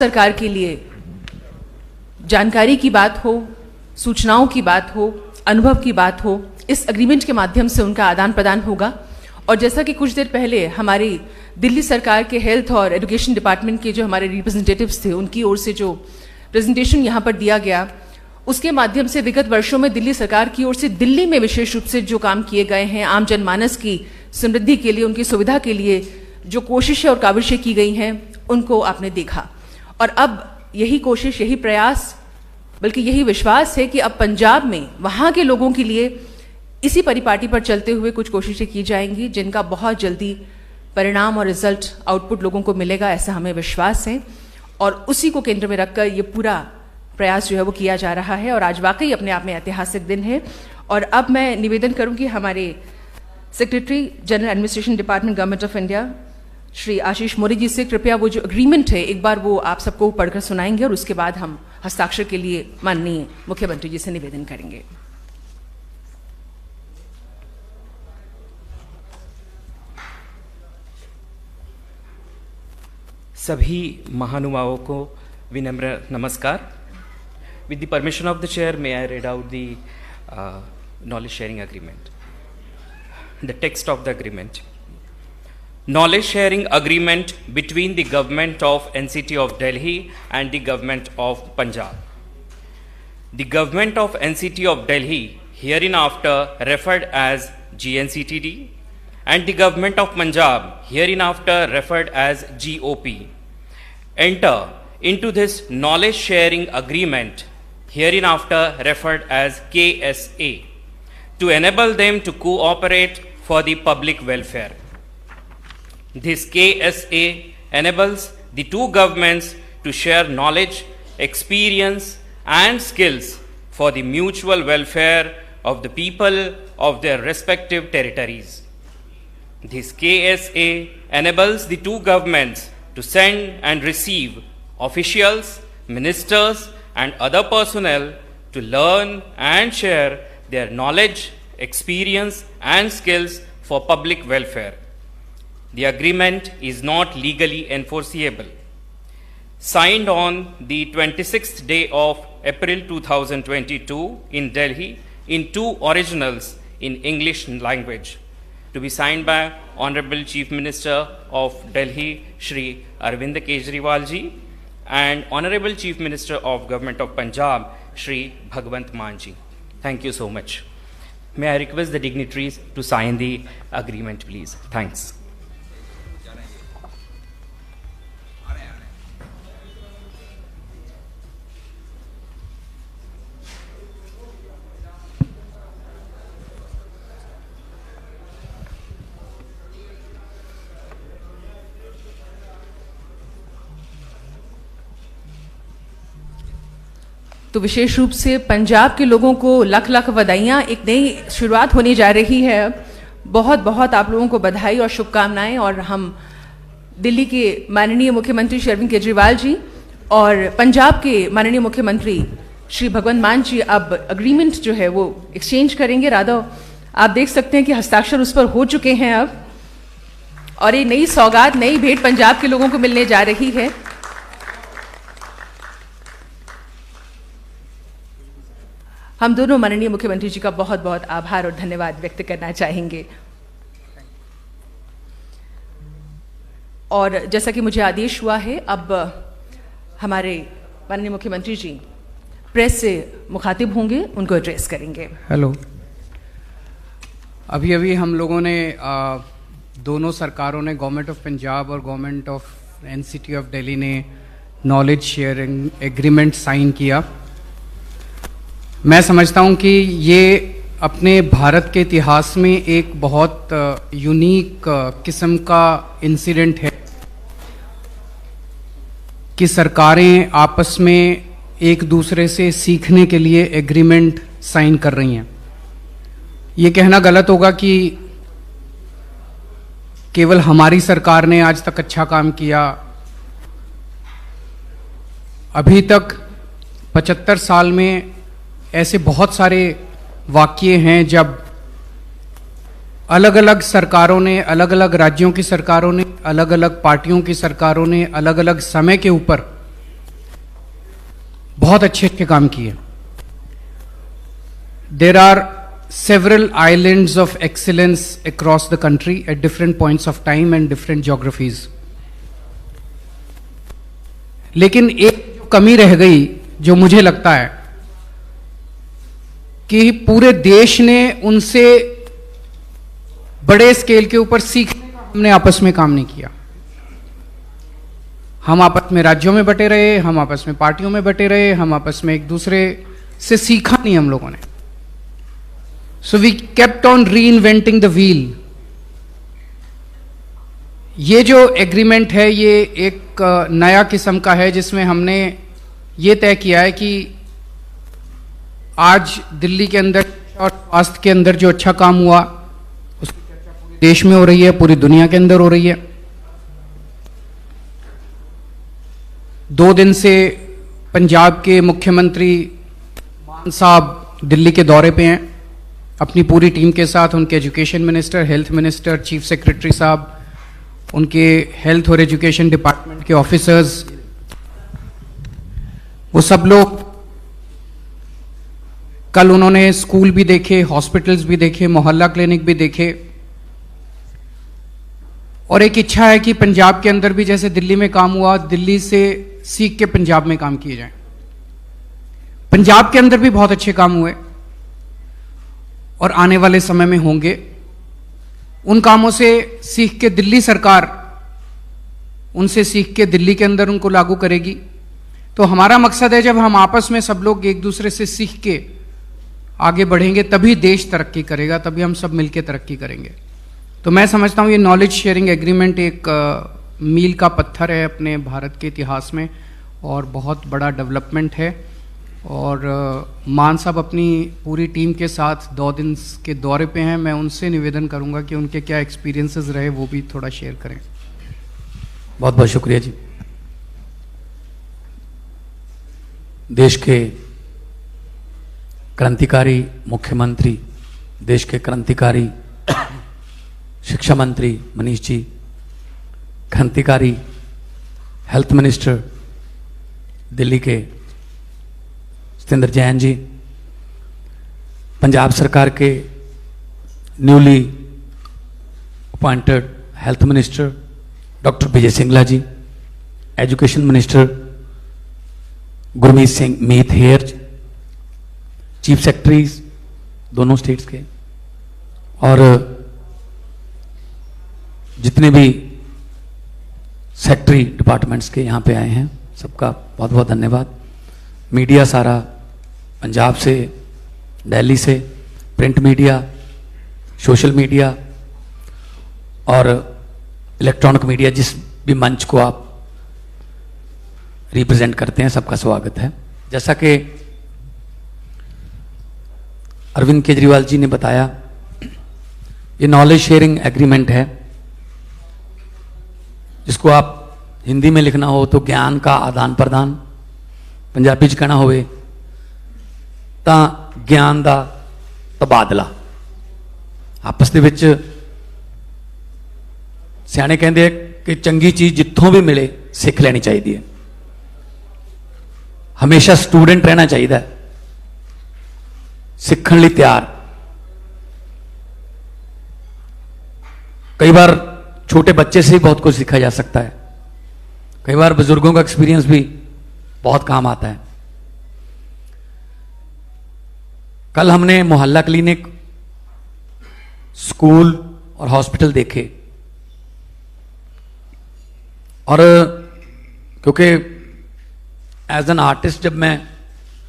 सरकार के लिए जानकारी की बात हो, सूचनाओं की बात हो, अनुभव की बात हो, इस एग्रीमेंट के माध्यम से उनका आदान प्रदान होगा। और जैसा कि कुछ देर पहले हमारी दिल्ली सरकार के हेल्थ और एजुकेशन डिपार्टमेंट के जो हमारे रिप्रेजेंटेटिव्स थे, उनकी ओर से जो प्रेजेंटेशन यहाँ पर दिया गया, उसके माध्यम से विगत वर्षों में दिल्ली सरकार की ओर से दिल्ली में विशेष रूप से जो काम किए गए हैं, आम जनमानस की समृद्धि के लिए, उनकी सुविधा के लिए जो कोशिशें और काविशें की गई हैं, उनको आपने देखा। और अब यही कोशिश, यही प्रयास, बल्कि यही विश्वास है कि अब पंजाब में वहाँ के लोगों के लिए इसी परिपाटी पर चलते हुए कुछ कोशिशें की जाएंगी, जिनका बहुत जल्दी परिणाम और रिजल्ट, आउटपुट लोगों को मिलेगा, ऐसा हमें विश्वास है। और उसी को केंद्र में रखकर ये पूरा प्रयास जो है वो किया जा रहा है। और आज वाकई अपने आप में ऐतिहासिक दिन है। और अब मैं निवेदन करूंगी हमारे secretary general administration department government of India Shri Ashish Maurya ji से, कृपया वो जो एग्रीमेंट है एक बार वो आप सबको पढ़कर सुनाएंगे और उसके बाद हम हस्ताक्षर के लिए माननीय मुख्यमंत्री जी से निवेदन करेंगे। सभी महानुभावों को विनम्र नमस्कार। With the permission of the chair, may I read out the knowledge sharing agreement. The text of the agreement. Knowledge sharing agreement between the government of NCT of Delhi and the government of Punjab. The government of NCT of Delhi, hereinafter referred as GNCTD, and the government of Punjab, hereinafter referred as GOP, enter into this knowledge sharing agreement, hereinafter referred as KSA, to enable them to cooperate for the public welfare. This KSA enables the two governments to share knowledge, experience, and skills for the mutual welfare of the people of their respective territories. This KSA enables the two governments to send and receive officials, ministers, and other personnel to learn and share their knowledge, experience, and skills for public welfare. The agreement is not legally enforceable. Signed on the 26th day of April 2022 in Delhi in two originals in English language, to be signed by Honorable Chief Minister of Delhi, Shri Arvind Kejriwal ji, and Honorable Chief Minister of Government of Punjab, Shri Bhagwant Mann ji. Thank you so much. May I request the dignitaries to sign the agreement, please. Thanks. तो विशेष रूप से पंजाब के लोगों को लख लख बधाइयाँ। एक नई शुरुआत होने जा रही है। बहुत बहुत आप लोगों को बधाई और शुभकामनाएं। और हम दिल्ली के माननीय मुख्यमंत्री श्री अरविंद केजरीवाल जी और पंजाब के माननीय मुख्यमंत्री श्री भगवंत मान जी अब एग्रीमेंट जो है वो एक्सचेंज करेंगे। राधा, आप देख सकते हैं कि हस्ताक्षर उस पर हो चुके हैं अब, और ये नई सौगात, नई भेंट पंजाब के लोगों को मिलने जा रही है। हम दोनों माननीय मुख्यमंत्री जी का बहुत बहुत आभार और धन्यवाद व्यक्त करना चाहेंगे। और जैसा कि मुझे आदेश हुआ है, अब हमारे माननीय मुख्यमंत्री जी प्रेस से मुखातिब होंगे, उनको एड्रेस करेंगे। हेलो, अभी अभी हम लोगों ने दोनों सरकारों ने, गवर्नमेंट ऑफ पंजाब और government of NCT of Delhi ने नॉलेज शेयरिंग एग्रीमेंट साइन किया। मैं समझता हूं कि ये अपने भारत के इतिहास में एक बहुत यूनिक किस्म का इंसिडेंट है कि सरकारें आपस में एक दूसरे से सीखने के लिए एग्रीमेंट साइन कर रही हैं। ये कहना गलत होगा कि केवल हमारी सरकार ने आज तक अच्छा काम किया। अभी तक 75 साल में ऐसे बहुत सारे वाक़ये हैं जब अलग अलग सरकारों ने, अलग अलग राज्यों की सरकारों ने, अलग अलग पार्टियों की सरकारों ने अलग अलग समय के ऊपर बहुत अच्छे अच्छे काम किए. There are several islands of excellence across the country at different points of time and different geographies. लेकिन एक जो कमी रह गई, जो मुझे लगता है कि पूरे देश ने उनसे बड़े स्केल के ऊपर सीखने का हमने आपस में काम नहीं किया. हम आपस में राज्यों में बटे रहे, हम आपस में पार्टियों में बटे रहे, हम आपस में एक दूसरे से सीखा नहीं हम लोगों ने. So we kept on reinventing the wheel. ये जो एग्रीमेंट है ये एक नया किस्म का है, जिसमें हमने ये तय किया है कि आज दिल्ली के अंदर और स्वास्थ्य के अंदर जो अच्छा काम हुआ उसकी चर्चा पूरे देश में हो रही है, पूरी दुनिया के अंदर हो रही है. 2 दिन से पंजाब के मुख्यमंत्री मान साहब दिल्ली के दौरे पे हैं अपनी पूरी टीम के साथ. उनके education minister, health minister, chief secretary साहब, उनके हेल्थ और एजुकेशन डिपार्टमेंट के ऑफिसर्स, वो सब लोग कल उन्होंने स्कूल भी देखे, हॉस्पिटल्स भी देखे, मोहल्ला क्लिनिक भी देखे. और एक इच्छा है कि पंजाब के अंदर भी जैसे दिल्ली में काम हुआ, दिल्ली से सीख के पंजाब में काम किए जाएं. पंजाब के अंदर भी बहुत अच्छे काम हुए और आने वाले समय में होंगे. उन कामों से सीख के दिल्ली सरकार उनसे सीख के दिल्ली के अंदर उनको लागू करेगी. तो हमारा मकसद है जब हम आपस में सब लोग एक दूसरे से सीख के आगे बढ़ेंगे तभी देश तरक्की करेगा, तभी हम सब मिलकर तरक्की करेंगे. तो मैं समझता हूं ये नॉलेज शेयरिंग एग्रीमेंट एक मील का पत्थर है अपने भारत के इतिहास में और बहुत बड़ा डेवलपमेंट है. और मान साहब अपनी पूरी टीम के साथ 2 दिन के दौरे पे हैं. मैं उनसे निवेदन करूंगा कि उनके क्या एक्सपीरियंसेस रहे वो भी थोड़ा शेयर करें. बहुत बहुत शुक्रिया जी. देश के क्रांतिकारी मुख्यमंत्री, देश के क्रांतिकारी शिक्षा मंत्री मनीष जी, क्रांतिकारी हेल्थ मिनिस्टर दिल्ली के सत्येंद्र जैन जी, पंजाब सरकार के newly appointed health minister doctor Vijay Singla ji, education minister Gurmeet Singh Meet Hayer, chief secretaries दोनों स्टेट्स के, और जितने भी सेक्रेटरी डिपार्टमेंट्स के यहाँ पे आए हैं सबका बहुत बहुत धन्यवाद. मीडिया सारा, पंजाब से, दिल्ली से, प्रिंट मीडिया, सोशल मीडिया और इलेक्ट्रॉनिक मीडिया, जिस भी मंच को आप रिप्रेजेंट करते हैं, सबका स्वागत है. जैसा कि अरविंद केजरीवाल जी ने बताया, ये नॉलेज शेयरिंग एग्रीमेंट है जिसको आप हिंदी में लिखना हो तो ज्ञान का आदान प्रदान, पंजाबी च कहना होवे तां ज्ञान दा तबादला. आपस दे विच सियाणे कहंदे आ कि चंगी चीज जित्थों भी मिले सीख लेनी चाहिए है. हमेशा स्टूडेंट रहना चाहिए, सीखण लई तैयार. कई बार छोटे बच्चे से ही बहुत कुछ सीखा जा सकता है, कई बार बुजुर्गों का एक्सपीरियंस भी बहुत काम आता है. कल हमने मोहल्ला क्लिनिक, स्कूल और हॉस्पिटल देखे और क्योंकि एज एन आर्टिस्ट जब मैं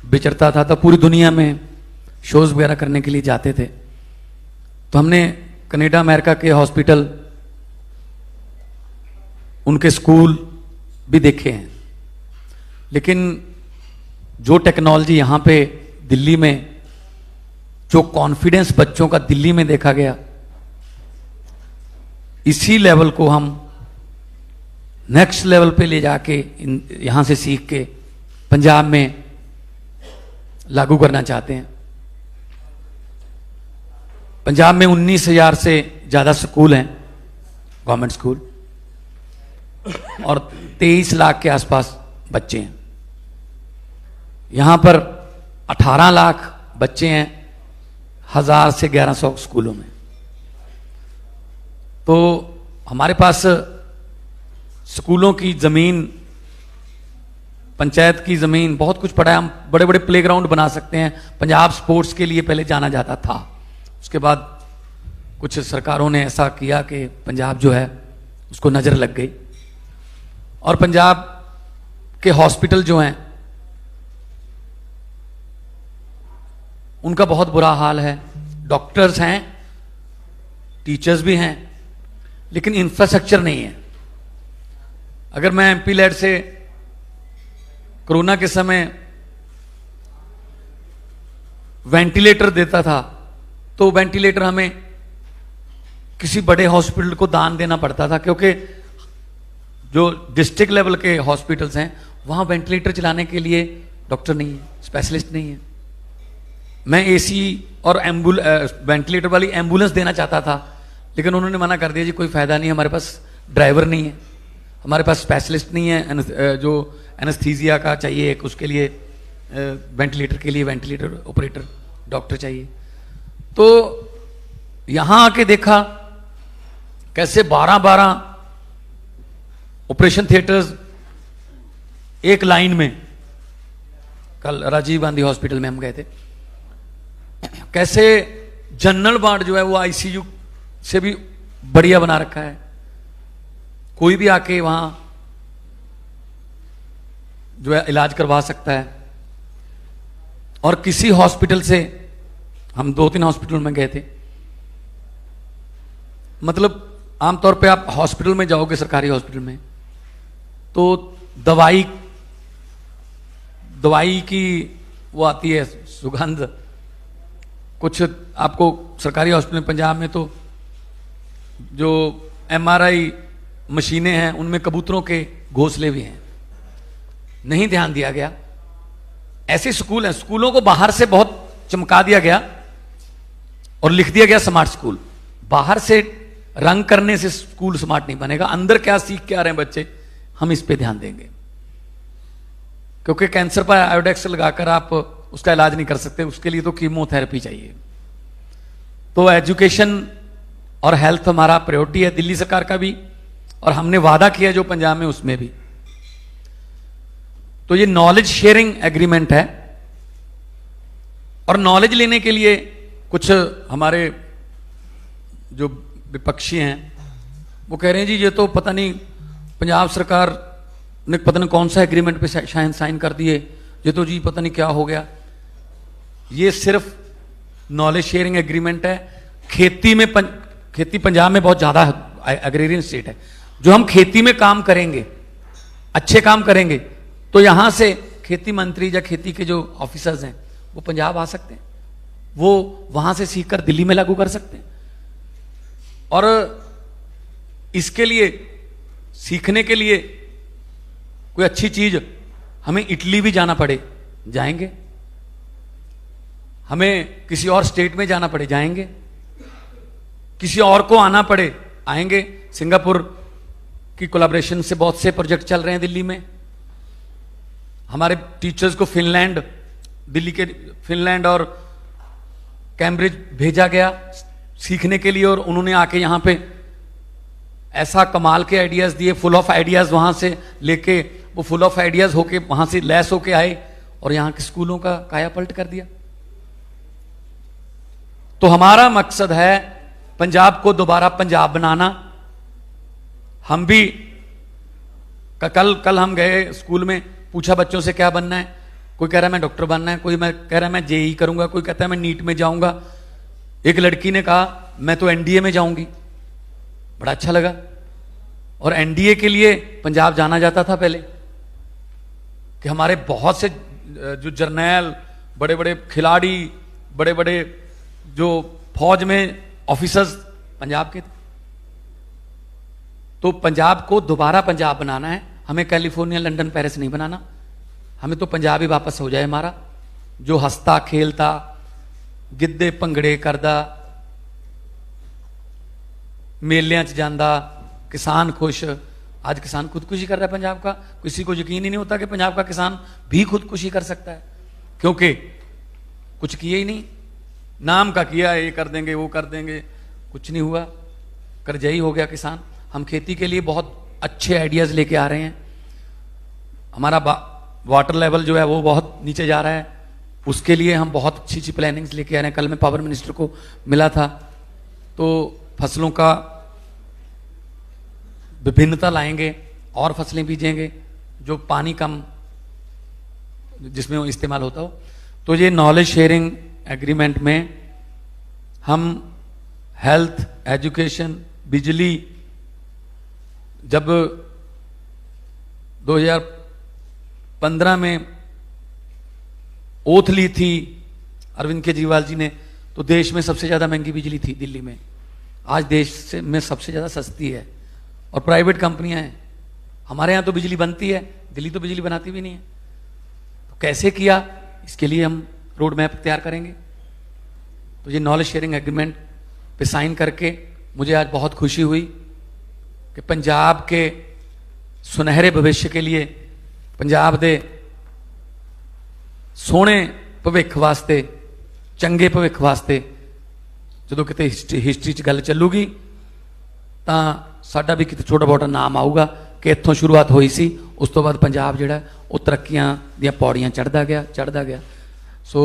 विचरता था तो पूरी दुनिया में शोज वगैरह करने के लिए जाते थे, तो हमने कनाडा अमेरिका के हॉस्पिटल, उनके स्कूल भी देखे हैं. लेकिन जो टेक्नोलॉजी यहाँ पे दिल्ली में, जो कॉन्फिडेंस बच्चों का दिल्ली में देखा गया, इसी लेवल को हम नेक्स्ट लेवल पे ले जाके यहाँ से सीख के पंजाब में लागू करना चाहते हैं. पंजाब में 19,000 से ज़्यादा स्कूल हैं, गवर्नमेंट स्कूल, और 23 लाख के आसपास बच्चे हैं. यहाँ पर 18 लाख बच्चे हैं 1000 से 1100 स्कूलों में। तो हमारे पास स्कूलों की ज़मीन, पंचायत की ज़मीन, बहुत कुछ पड़ा है। हम बड़े बड़े प्लेग्राउंड बना सकते हैं। पंजाब स्पोर्ट्स के लिए पहले जाना जाता था, उसके बाद कुछ सरकारों ने ऐसा किया कि पंजाब जो है उसको नज़र लग गई। और पंजाब के हॉस्पिटल जो हैं उनका बहुत बुरा हाल है। डॉक्टर्स हैं, टीचर्स भी हैं, लेकिन इंफ्रास्ट्रक्चर नहीं है। अगर मैं एमपी लैड से कोरोना के समय वेंटिलेटर देता था तो वेंटिलेटर हमें किसी बड़े हॉस्पिटल को दान देना पड़ता था, क्योंकि जो डिस्ट्रिक्ट लेवल के हॉस्पिटल्स हैं वहां वेंटिलेटर चलाने के लिए डॉक्टर नहीं है, स्पेशलिस्ट नहीं है। मैं एसी और वेंटिलेटर वाली एम्बुलेंस देना चाहता था, लेकिन उन्होंने मना कर दिया, जी कोई फायदा नहीं, हमारे पास ड्राइवर नहीं है, हमारे पास स्पेशलिस्ट नहीं है, जो एनेस्थीसिया का चाहिए एक, उसके लिए वेंटिलेटर के लिए वेंटिलेटर ऑपरेटर डॉक्टर चाहिए। तो यहां आके देखा कैसे 12-12 ऑपरेशन थिएटर्स एक लाइन में। कल राजीव गांधी हॉस्पिटल में हम गए थे, कैसे जनरल वार्ड जो है वो आईसीयू से भी बढ़िया बना रखा है। कोई भी आके वहां जो है इलाज करवा सकता है। और किसी हॉस्पिटल से, हम 2-3 हॉस्पिटल में गए थे, मतलब आमतौर पे आप हॉस्पिटल में जाओगे, सरकारी हॉस्पिटल में, तो दवाई की वो आती है सुगंध। कुछ आपको सरकारी हॉस्पिटल में पंजाब में तो जो एमआरआई मशीनें हैं उनमें कबूतरों के घोंसले भी हैं, नहीं ध्यान दिया गया। ऐसे स्कूल हैं, स्कूलों को बाहर से बहुत चमका दिया गया और लिख दिया गया स्मार्ट स्कूल। बाहर से रंग करने से स्कूल स्मार्ट नहीं बनेगा, अंदर क्या सीख के आ रहे हैं बच्चे, हम इस पे ध्यान देंगे। क्योंकि कैंसर पर आयोडेक्स लगाकर आप उसका इलाज नहीं कर सकते, उसके लिए तो कीमोथेरेपी चाहिए। तो एजुकेशन और हेल्थ हमारा प्रायोरिटी है, दिल्ली सरकार का भी, और हमने वादा किया जो पंजाब में उसमें भी। तो ये नॉलेज शेयरिंग एग्रीमेंट है, और नॉलेज लेने के लिए कुछ हमारे जो विपक्षी हैं वो कह रहे हैं जी ये तो पता नहीं पंजाब सरकार ने पता नहीं कौन सा एग्रीमेंट पे शायद साइन कर दिए, ये तो जी पता नहीं क्या हो गया। ये सिर्फ नॉलेज शेयरिंग एग्रीमेंट है। खेती पंजाब में बहुत ज्यादा एग्रेरियन स्टेट है। जो हम खेती में काम करेंगे, अच्छे काम करेंगे, तो यहां से खेती मंत्री या खेती के जो ऑफिसर्स हैं वो पंजाब आ सकते हैं, वो वहां से सीखकर दिल्ली में लागू कर सकते हैं। और इसके लिए, सीखने के लिए कोई अच्छी चीज, हमें इटली भी जाना पड़े जाएंगे, हमें किसी और स्टेट में जाना पड़े जाएंगे, किसी और को आना पड़े आएंगे। सिंगापुर की कोलैबोरेशन से बहुत से प्रोजेक्ट चल रहे हैं दिल्ली में। हमारे टीचर्स को फिनलैंड, दिल्ली के फिनलैंड और कैम्ब्रिज भेजा गया सीखने के लिए, और उन्होंने आके यहां पे ऐसा कमाल के आइडियाज दिए, फुल ऑफ आइडियाज वहां से लेके, वो फुल ऑफ आइडियाज होके वहां से लैस होके आए और यहां के स्कूलों का कायापलट कर दिया। तो हमारा मकसद है पंजाब को दोबारा पंजाब बनाना। हम भी कल हम गए स्कूल में, पूछा बच्चों से क्या बनना है, कोई कह रहा है मैं डॉक्टर बनना है, कोई कह रहा है मैं जेई करूंगा, कोई कहता है मैं नीट में जाऊंगा। एक लड़की ने कहा मैं तो एनडीए में जाऊंगी, बड़ा अच्छा लगा। और एनडीए के लिए पंजाब जाना जाता था पहले, कि हमारे बहुत से जो जर्नैल, बड़े बड़े खिलाड़ी, बड़े बड़े जो फौज में ऑफिसर्स पंजाब के थे। तो पंजाब को दोबारा पंजाब बनाना है, हमें कैलिफोर्निया, लंदन, पेरिस नहीं बनाना। हमें तो पंजाब ही वापस हो जाए हमारा, जो हंसता खेलता, गिद्धे भंगड़े करदा, मेलियां च जांदा, किसान खुश। आज किसान खुदकुशी कर रहा है पंजाब का, किसी को यकीन ही नहीं होता कि पंजाब का किसान भी खुदकुशी कर सकता है। क्योंकि कुछ किए ही नहीं, नाम का किया, ये कर देंगे वो कर देंगे, कुछ नहीं हुआ, करजई हो गया किसान। हम खेती के लिए बहुत अच्छे आइडियाज लेके आ रहे हैं। हमारा वाटर लेवल जो है वो बहुत नीचे जा रहा है, उसके लिए हम बहुत अच्छी अच्छी प्लानिंग्स लेके आ रहे हैं। कल मैं पावर मिनिस्टर को मिला था, तो फसलों का विभिन्नता लाएंगे और फसलें बीजेंगे जो पानी कम जिसमें वो इस्तेमाल होता हो। तो ये नॉलेज शेयरिंग एग्रीमेंट में हम हेल्थ, एजुकेशन, बिजली, जब 2015 में ओथ ली थी अरविंद केजरीवाल जी ने, तो देश में सबसे ज्यादा महंगी बिजली थी दिल्ली में। आज देश से में सबसे ज्यादा सस्ती है और प्राइवेट कंपनियां हैं। हमारे यहां तो बिजली बनती है, दिल्ली तो बिजली बनाती भी नहीं है। तो कैसे किया, इसके लिए हम रोड मैप तैयार करेंगे। तो ये नॉलेज शेयरिंग एग्रीमेंट पे साइन करके मुझे आज बहुत खुशी हुई कि पंजाब के सुनहरे भविष्य के लिए, पंजाब दे सोहने भविख वास्ते, चंगे भविख वास्ते जो किते हिस्टरी च गल चलूगी तां साडा भी किते छोटा मोटा नाम आऊगा कि इत्थों शुरुआत हुई सी, उस तो बाद पंजाब जिहड़ा वो तरक्कियां दी पौड़ियां चढ़दा गया। सो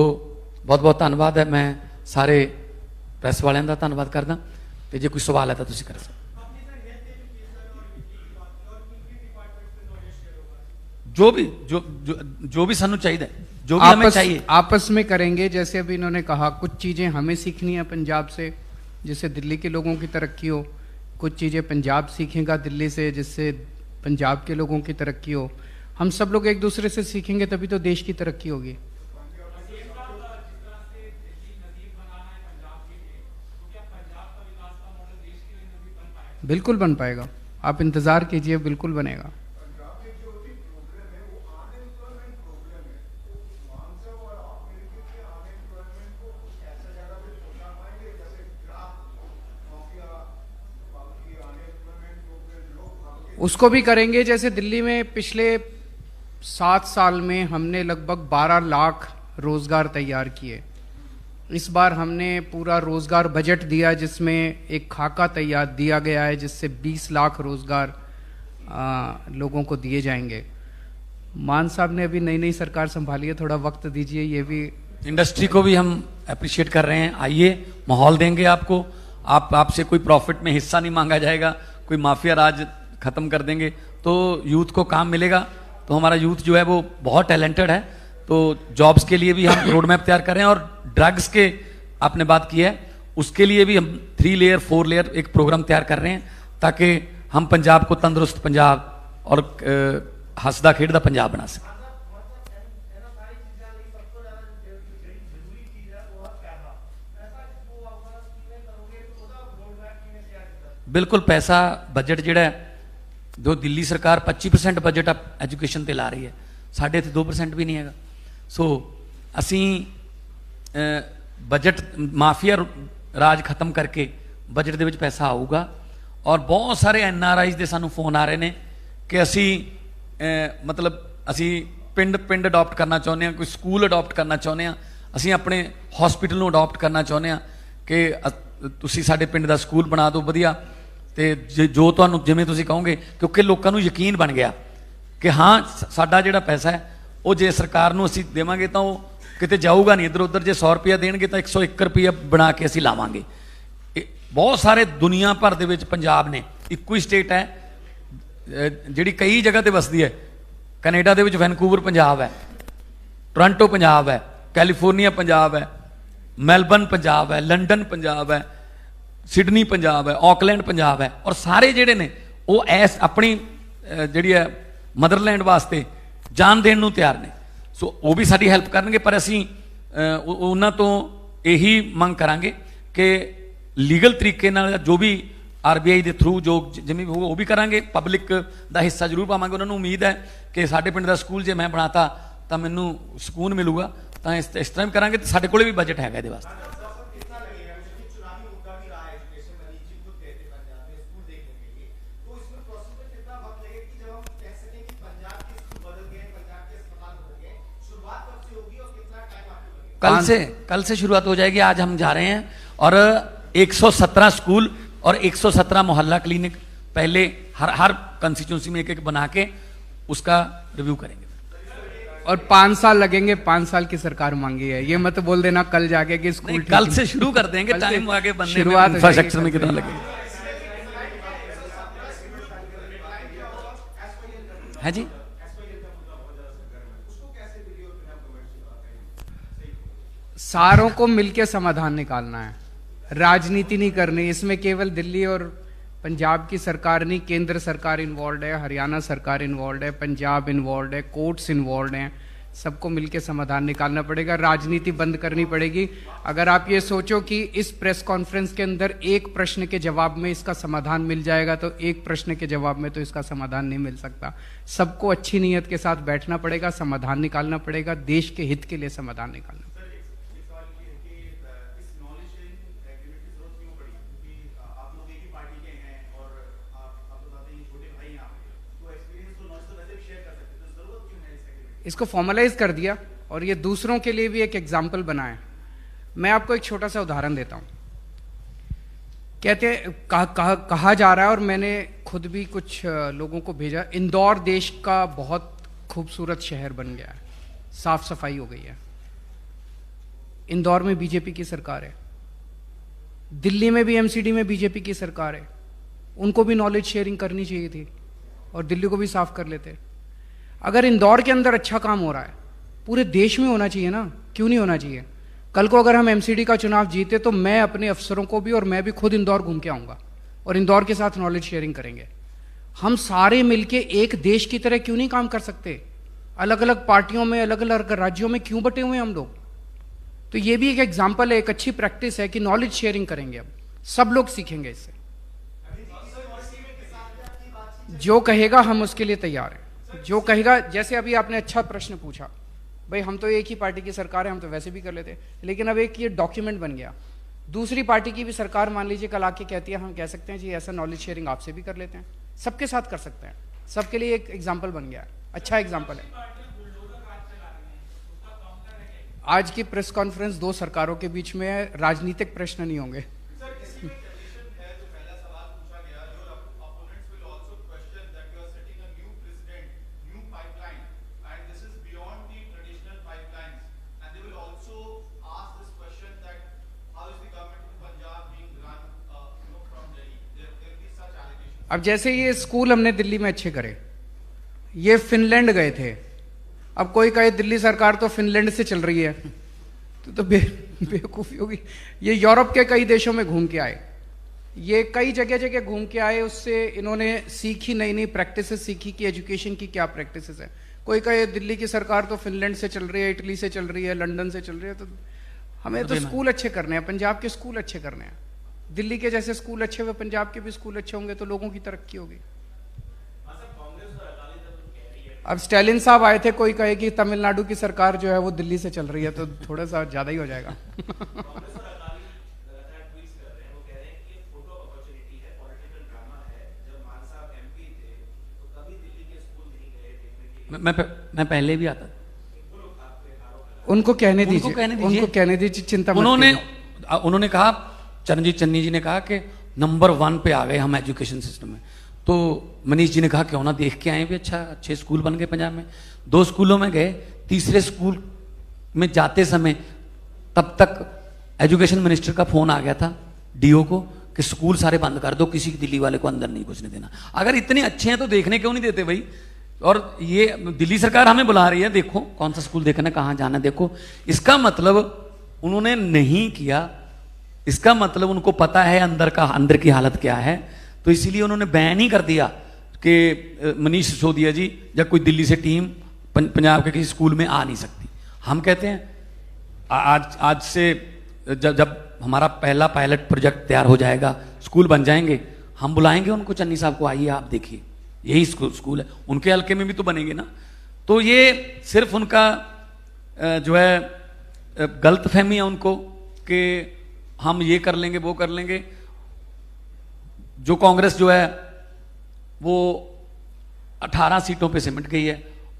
बहुत बहुत धन्नवाद है। मैं सारे प्रेस वालियां दा धन्नवाद करदा, ते जे कोई सवाल है तो तुसीं कर सकदे। जो भी सानू चाहिए, जो भी हमें चाहिए आपस में करेंगे। जैसे अभी इन्होंने कहा कुछ चीजें हमें सीखनी है पंजाब से, जिससे दिल्ली के लोगों की तरक्की हो, कुछ चीजें पंजाब सीखेगा दिल्ली से जिससे पंजाब के लोगों की तरक्की हो। हम सब लोग एक दूसरे से सीखेंगे तभी तो देश की तरक्की होगी। बिल्कुल बन पाएगा, आप इंतजार कीजिए, बिल्कुल बनेगा। उसको भी करेंगे। जैसे दिल्ली में पिछले 7 साल में हमने लगभग 12 लाख रोजगार तैयार किए। इस बार हमने पूरा रोजगार बजट दिया जिसमें एक खाका तैयार दिया गया है जिससे 20 लाख रोजगार लोगों को दिए जाएंगे। मान साहब ने अभी नई नई सरकार संभाली है, थोड़ा वक्त दीजिए। ये भी इंडस्ट्री को भी हम अप्रिशिएट कर रहे हैं। आइए, माहौल देंगे आपको। आपसे कोई प्रॉफिट में हिस्सा नहीं मांगा जाएगा, कोई माफिया राज खत्म कर देंगे, तो यूथ को काम मिलेगा। तो हमारा यूथ जो है वो बहुत टैलेंटेड है, तो जॉब्स के लिए भी हम रोड मैप तैयार कर रहे हैं। और ड्रग्स के आपने बात की है, उसके लिए भी हम 3 लेयर 4 लेयर एक प्रोग्राम तैयार कर रहे हैं ताकि हम पंजाब को तंदुरुस्त पंजाब और हंसदा खेडदा पंजाब बना सकें। बिल्कुल, पैसा बजट जिहड़ा जो दिल्ली सरकार 25% बजट एजुकेशन ते ला रही है, साढ़े इत्थे 2% भी नहीं है। सो असी बजट माफिया राज खत्म करके बजट दे विच पैसा आऊगा। और बहुत सारे NRIs दे सानू फोन आ रहे हैं कि असी मतलब असी पिंड अडॉप्ट करना चाहुंदे हां, कोई स्कूल अडॉप्ट करना चाहुंदे हां, असी अपने हॉस्पिटल नूं अडॉप्ट करना चाहुंदे हां कि तुसी साडे पिंड दा स्कूल बना दो वधिया। ते जो तुहानू जिवें तुसीं कहोगे, क्योंकि लोगों को यकीन बन गया कि हाँ साडा जिहड़ा पैसा है वो जे सरकार नूं असीं देवांगे तां वो किते जाऊगा नहीं इधर उधर। जे 100 रुपया देणगे तां 101 रुपया बना के असीं लावांगे। बहुत सारे दुनिया भर दे विच पंजाब ने इक्को ही स्टेट है जिहड़ी कई जगह ते वसदी है। कनेडा दे विच वैनकूवर पंजाब है, टोरंटो पंजाब है, कैलीफोर्निया पंजाब है, मैलबर्न पंजाब है, लंडन पंजाब है, सिडनी पंजाब है, ऑकलैंड पंजाब है। और सारे जिहड़े ने वो ऐस अपनी जिहड़ी है मदरलैंड वास्ते जान देण नूं तैयार ने। सो वो भी साडी हैल्प करनगे, पर असीं उन्हां तों यही मंग करांगे कि लीगल तरीके नाल जो भी RBI के थ्रू जो जिमें भी होगा वो भी करांगे। पब्लिक का हिस्सा जरूर पावांगे। उन्होंने उम्मीद है कि साडे पिंड दा स्कूल जे मैं बनाता तो मैनूं सुकून मिलूगा, तो इस तरह भी करांगे। तो साडे कोले भी बजट हैगा इहदे वास्ते। कल से शुरुआत हो जाएगी। आज हम जा रहे हैं और 117 स्कूल और 117 मोहल्ला क्लिनिक पहले हर कंस्टिट्यूंसी में एक एक बना के उसका रिव्यू करेंगे। और 5 साल लगेंगे, 5 साल की सरकार मांगी है, ये मत बोल देना कल जाके कि स्कूल कल से शुरू कर देंगे, टाइम आगे बनने में, शुरुआत इंफ्रास्ट्रक्चर में कितना लगेगा है जी। सारों को मिलकर समाधान निकालना है, राजनीति नहीं करनी। इसमें केवल दिल्ली और पंजाब की सरकार नहीं, केंद्र सरकार इन्वॉल्व है, हरियाणा सरकार इन्वॉल्व है, पंजाब इन्वॉल्व है, कोर्ट्स इन्वॉल्व हैं। सबको मिलकर समाधान निकालना पड़ेगा, राजनीति बंद करनी पड़ेगी। अगर आप ये सोचो कि इस प्रेस कॉन्फ्रेंस के अंदर एक प्रश्न के जवाब में इसका समाधान मिल जाएगा, तो एक प्रश्न के जवाब में तो इसका समाधान नहीं मिल सकता। सबको अच्छी नीयत के साथ बैठना पड़ेगा, समाधान निकालना पड़ेगा, देश के हित के लिए समाधान निकालना पड़ेगा। इसको फॉर्मलाइज कर दिया और ये दूसरों के लिए भी एक एग्जाम्पल बना है। मैं आपको एक छोटा सा उदाहरण देता हूं। कहते कहा जा रहा है, और मैंने खुद भी कुछ लोगों को भेजा, इंदौर देश का बहुत खूबसूरत शहर बन गया है, साफ सफाई हो गई है। इंदौर में बीजेपी की सरकार है, दिल्ली में भी एमसीडी में बीजेपी की सरकार है। उनको भी नॉलेज शेयरिंग करनी चाहिए थी और दिल्ली को भी साफ कर लेते। अगर इंदौर के अंदर अच्छा काम हो रहा है, पूरे देश में होना चाहिए ना, क्यों नहीं होना चाहिए? कल को अगर हम एमसीडी का चुनाव जीते तो मैं अपने अफसरों को भी और मैं भी खुद इंदौर घूम के आऊंगा और इंदौर के साथ नॉलेज शेयरिंग करेंगे। हम सारे मिलके एक देश की तरह क्यों नहीं काम कर सकते? अलग अलग पार्टियों में, अलग अलग राज्यों में क्यों बटे हुए हम लोग? तो ये भी एक एग्जाम्पल है, एक अच्छी प्रैक्टिस है कि नॉलेज शेयरिंग करेंगे। अब सब लोग सीखेंगे इससे। जो कहेगा हम उसके लिए तैयार हैं। जो कहेगा, जैसे अभी आपने अच्छा प्रश्न पूछा, भाई हम तो एक ही पार्टी की सरकार है, हम तो वैसे भी कर लेते, लेकिन अब एक ये डॉक्यूमेंट बन गया। दूसरी पार्टी की भी सरकार मान लीजिए कल आके कहती है, हम कह सकते हैं जी ऐसा नॉलेज शेयरिंग आपसे भी कर लेते हैं, सबके साथ कर सकते हैं। सबके लिए एक एग्जाम्पल बन गया, अच्छा एग्जाम्पल है। आज की प्रेस कॉन्फ्रेंस 2 सरकारों के बीच में है, राजनीतिक प्रश्न नहीं होंगे। अब जैसे ये स्कूल हमने दिल्ली में अच्छे करे, ये फिनलैंड गए थे। अब कोई कहे दिल्ली सरकार तो फिनलैंड से चल रही है, तो बेवकूफ़ी होगी। ये यूरोप के कई देशों में घूम के आए, ये कई जगह जगह घूम के आए, उससे इन्होंने सीखी, नई नई प्रैक्टिसेस सीखी कि एजुकेशन की क्या प्रैक्टिसेस है। कोई कहे दिल्ली की सरकार तो फिनलैंड से चल रही है, इटली से चल रही है, लंदन से चल रही है। तो हमें तो स्कूल अच्छे करने हैं, पंजाब के स्कूल अच्छे करने हैं। दिल्ली के जैसे स्कूल अच्छे हुए, पंजाब के भी स्कूल अच्छे होंगे तो लोगों की तरक्की होगी। अब स्टालिन साहब आए थे, कोई कहे कि तमिलनाडु की सरकार जो है वो दिल्ली से चल रही है, तो थोड़ा सा ज्यादा ही हो जाएगा। मैं पहले भी आता, उनको कहने दीजिए, उनको कहने दीजिए, चिंता मत कीजिए। उन्होंने कहा, चरणजीत चन्नी जी ने कहा कि नंबर 1 पे आ गए हम एजुकेशन सिस्टम में। तो मनीष जी ने कहा क्यों ना देख के आए भी, अच्छे स्कूल बन गए पंजाब में। 2 स्कूलों में गए, तीसरे स्कूल में जाते समय तब तक एजुकेशन मिनिस्टर का फोन आ गया था डीओ को कि स्कूल सारे बंद कर दो, किसी दिल्ली वाले को अंदर नहीं घुसने देना। अगर इतने अच्छे हैं तो देखने क्यों नहीं देते भाई? और ये दिल्ली सरकार हमें बुला रही है, देखो कौन सा स्कूल देखना, कहाँ जाना देखो। इसका मतलब उन्होंने नहीं किया, इसका मतलब उनको पता है अंदर की हालत क्या है, तो इसीलिए उन्होंने बैन ही कर दिया कि मनीष सिसोदिया जी या कोई दिल्ली से टीम पंजाब के किसी स्कूल में आ नहीं सकती। हम कहते हैं आज से जब हमारा पहला पायलट प्रोजेक्ट तैयार हो जाएगा, स्कूल बन जाएंगे, हम बुलाएंगे उनको, चन्नी साहब को, आइए आप देखिए यही स्कूल है। उनके हल्के में भी तो बनेंगे ना। तो ये सिर्फ उनका जो है गलतफहमी है उनको कि हम ये कर लेंगे वो कर लेंगे। जो कांग्रेस जो है वो 18 सीटों पे सिमट गई है,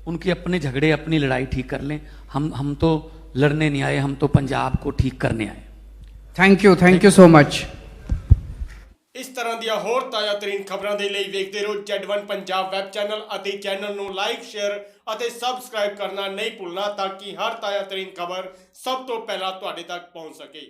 उनके अपने झगड़े अपनी लड़ाई ठीक कर लें। हम तो लड़ने नहीं आए, हम तो पंजाब को ठीक करने आए। Thank you so much. ਇਸ ਤਰ੍ਹਾਂ ਦੀਆਂ ਹੋਰ ਤਾਜ਼ਾ ਤਰੀਨ ਖਬਰਾਂ ਦੇ ਲਈ ਵੇਖਦੇ ਰਹੋ Z1 ਪੰਜਾਬ ਵੈਬ ਚੈਨਲ ਅਤੇ ਚੈਨਲ ਨੂੰ ਲਾਈਕ ਸ਼ੇਅਰ ਅਤੇ ਸਬਸਕ੍ਰਾਈਬ ਕਰਨਾ ਨਹੀਂ ਭੁੱਲਣਾ ਤਾਂ ਕਿ ਹਰ ਤਾਜ਼ਾ ਤਰੀਨ ਖਬਰ ਸਭ ਤੋਂ ਪਹਿਲਾਂ ਤੁਹਾਡੇ ਤੱਕ ਪਹੁੰਚ ਸਕੇ।